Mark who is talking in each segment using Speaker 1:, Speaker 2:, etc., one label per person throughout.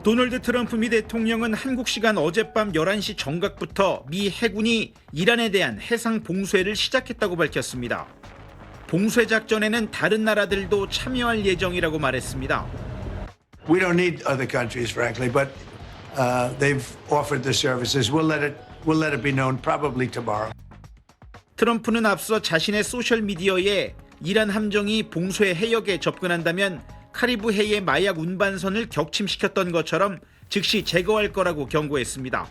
Speaker 1: 도널드 트럼프 미 대통령은 한국 시간 어젯밤 11시 정각부터 미 해군이 이란에 대한 해상 봉쇄를 시작했다고 밝혔습니다. 봉쇄 작전에는 다른 나라들도 참여할 예정이라고 말했습니다.
Speaker 2: We don't need other countries, frankly, but they've offered the services. We'll let it be known probably tomorrow.
Speaker 1: 트럼프는 앞서 자신의 소셜미디어에 이란 함정이 봉쇄 해역에 접근한다면 카리브해의 마약 운반선을 격침시켰던 것처럼 즉시 제거할 거라고 경고했습니다.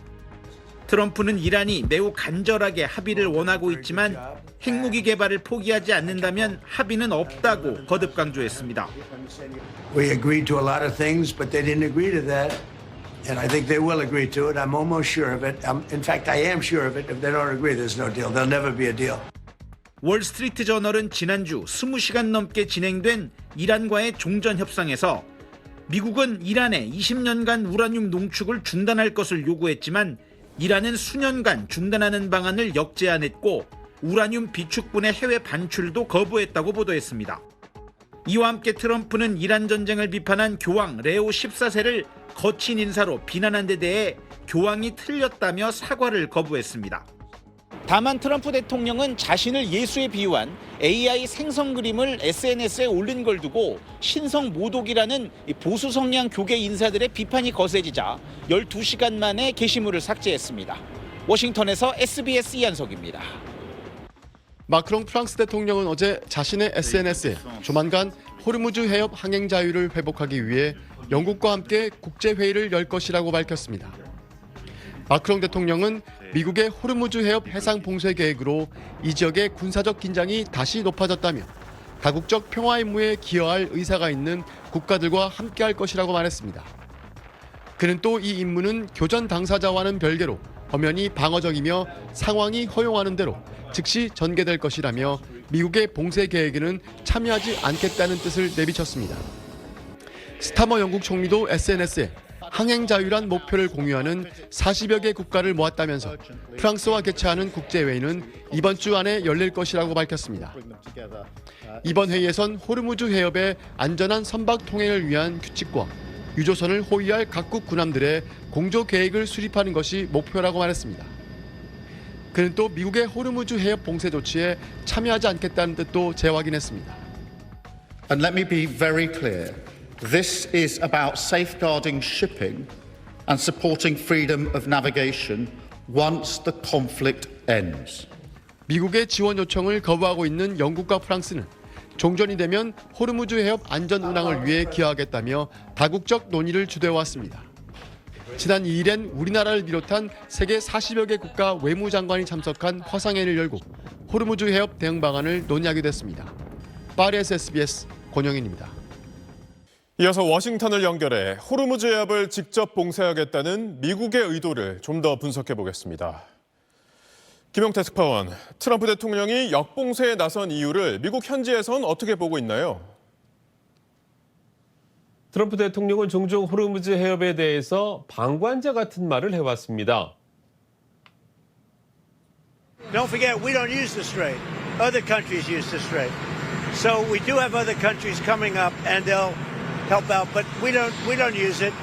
Speaker 1: 트럼프는 이란이 매우 간절하게 합의를 원하고 있지만 핵무기 개발을 포기하지 않는다면 합의는 없다고 거듭 강조했습니다.
Speaker 2: We agreed to a lot of things, but they didn't agree to that. And I think they will agree to it. I'm almost sure of it. In fact, I am sure of it. If they don't agree, there's no deal. There'll never be a deal.
Speaker 1: 월스트리트 저널은 지난주 20시간 넘게 진행된 이란과의 종전 협상에서 미국은 이란에 20년간 우라늄 농축을 중단할 것을 요구했지만 이란은 수년간 중단하는 방안을 역제안했고 우라늄 비축분의 해외 반출도 거부했다고 보도했습니다. 이와 함께 트럼프는 이란 전쟁을 비판한 교황 레오 14세를 거친 인사로 비난한 데 대해 교황이 틀렸다며 사과를 거부했습니다. 다만 트럼프 대통령은 자신을 예수에 비유한 AI 생성 그림을 SNS에 올린 걸 두고 신성 모독이라는 보수 성향 교계 인사들의 비판이 거세지자 12시간 만에 게시물을 삭제했습니다. 워싱턴에서 SBS 이한석입니다.
Speaker 3: 마크롱 프랑스 대통령은 어제 자신의 SNS에 조만간 호르무즈 해협 항행 자유를 회복하기 위해 영국과 함께 국제회의를 열 것이라고 밝혔습니다. 마크롱 대통령은 미국의 호르무즈 해협 해상 봉쇄 계획으로 이 지역의 군사적 긴장이 다시 높아졌다며 다국적 평화 임무에 기여할 의사가 있는 국가들과 함께할 것이라고 말했습니다. 그는 또 이 임무는 교전 당사자와는 별개로 엄연히 방어적이며 상황이 허용하는 대로 즉시 전개될 것이라며 미국의 봉쇄 계획에는 참여하지 않겠다는 뜻을 내비쳤습니다. 스타머 영국 총리도 SNS에 항행 자유란 목표를 공유하는 40여 개 국가를 모았다면서 프랑스와 개최하는 국제회의는 이번 주 안에 열릴 것이라고 밝혔습니다. 이번 회의에선 호르무즈 해협의 안전한 선박 통행을 위한 규칙과 유조선을 호위할 각국 군함들의 공조 계획을 수립하는 것이 목표라고 말했습니다. 그는 또 미국의 호르무즈 해협 봉쇄 조치에 참여하지 않겠다는 뜻도 재확인했습니다.
Speaker 4: And let me be very clear. This is about safeguarding shipping and supporting freedom of navigation once the conflict ends.
Speaker 3: 미국의 지원 요청을 거부하고 있는 영국과 프랑스는 종전이 되면 호르무즈 해협 안전 운항을 위해 기여하겠다며 다국적 논의를 주도해왔습니다. 지난 2일엔 우리나라를 비롯한 세계 40여 개 국가 외무장관이 참석한 화상회의를 열고 호르무즈 해협 대응 방안을 논의하게 됐습니다. 파리에서 SBS 권영인입니다.
Speaker 5: 이어서 워싱턴을 연결해 호르무즈 해협을 직접 봉쇄하겠다는 미국의 의도를 좀 더 분석해 보겠습니다. 김용태 특파원, 트럼프 대통령이 역봉쇄에 나선 이유를 미국 현지에선 어떻게 보고 있나요?
Speaker 6: 트럼프 대통령은 종종 호르무즈 해협에 대해서 방관자 같은 말을 해왔습니다.
Speaker 7: Don't forget, we don't use the strait. Other countries use the strait. So we do have other countries coming up and they'll help out, but we don't use it.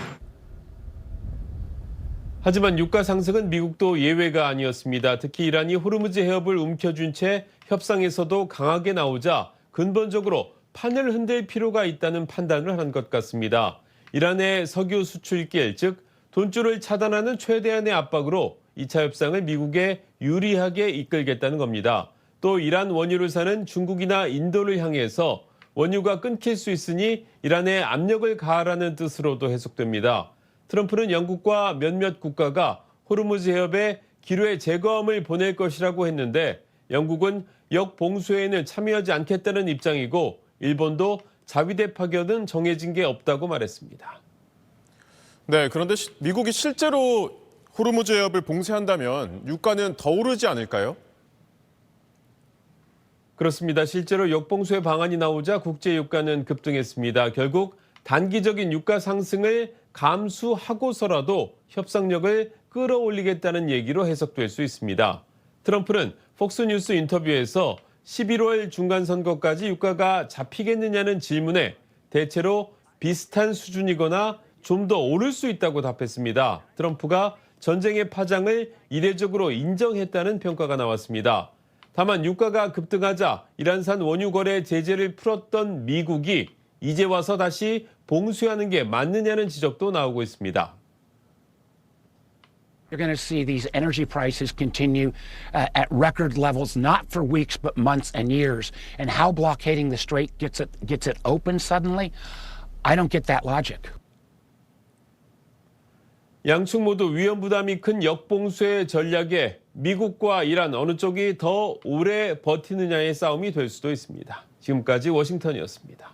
Speaker 6: 하지만 유가 상승은 미국도 예외가 아니었습니다. 특히 이란이 호르무즈 해협을 움켜쥔 채 협상에서도 강하게 나오자 근본적으로 판을 흔들 필요가 있다는 판단을 한 것 같습니다. 이란의 석유 수출길, 즉 돈줄을 차단하는 최대한의 압박으로 2차 협상을 미국에 유리하게 이끌겠다는 겁니다. 또 이란 원유를 사는 중국이나 인도를 향해서 원유가 끊길 수 있으니 이란에 압력을 가하라는 뜻으로도 해석됩니다. 트럼프는 영국과 몇몇 국가가 호르무즈 해협에 기뢰 제거함을 보낼 것이라고 했는데 영국은 역봉쇄에는 참여하지 않겠다는 입장이고 일본도 자위대 파견은 정해진 게 없다고 말했습니다.
Speaker 5: 네, 그런데 미국이 실제로 호르무즈 해협을 봉쇄한다면 유가는 더 오르지 않을까요?
Speaker 6: 그렇습니다. 실제로 역봉쇄 방안이 나오자 국제 유가는 급등했습니다. 결국 단기적인 유가 상승을 감수하고서라도 협상력을 끌어올리겠다는 얘기로 해석될 수 있습니다. 트럼프는 폭스뉴스 인터뷰에서 11월 중간선거까지 유가가 잡히겠느냐는 질문에 대체로 비슷한 수준이거나 좀 더 오를 수 있다고 답했습니다. 트럼프가 전쟁의 파장을 이례적으로 인정했다는 평가가 나왔습니다. 다만 유가가 급등하자 이란산 원유 거래 제재를 풀었던 미국이 이제 와서 다시 봉쇄하는 게 맞느냐는 지적도 나오고 있습니다.
Speaker 8: You're going to see these energy prices continue at record levels, not for weeks, but months and years. And how blockading the strait gets it open suddenly, I don't get that logic.
Speaker 6: 양측 모두 위험 부담이 큰 역봉쇄 전략에 미국과 이란 어느 쪽이 더 오래 버티느냐의 싸움이 될 수도 있습니다. 지금까지 워싱턴이었습니다.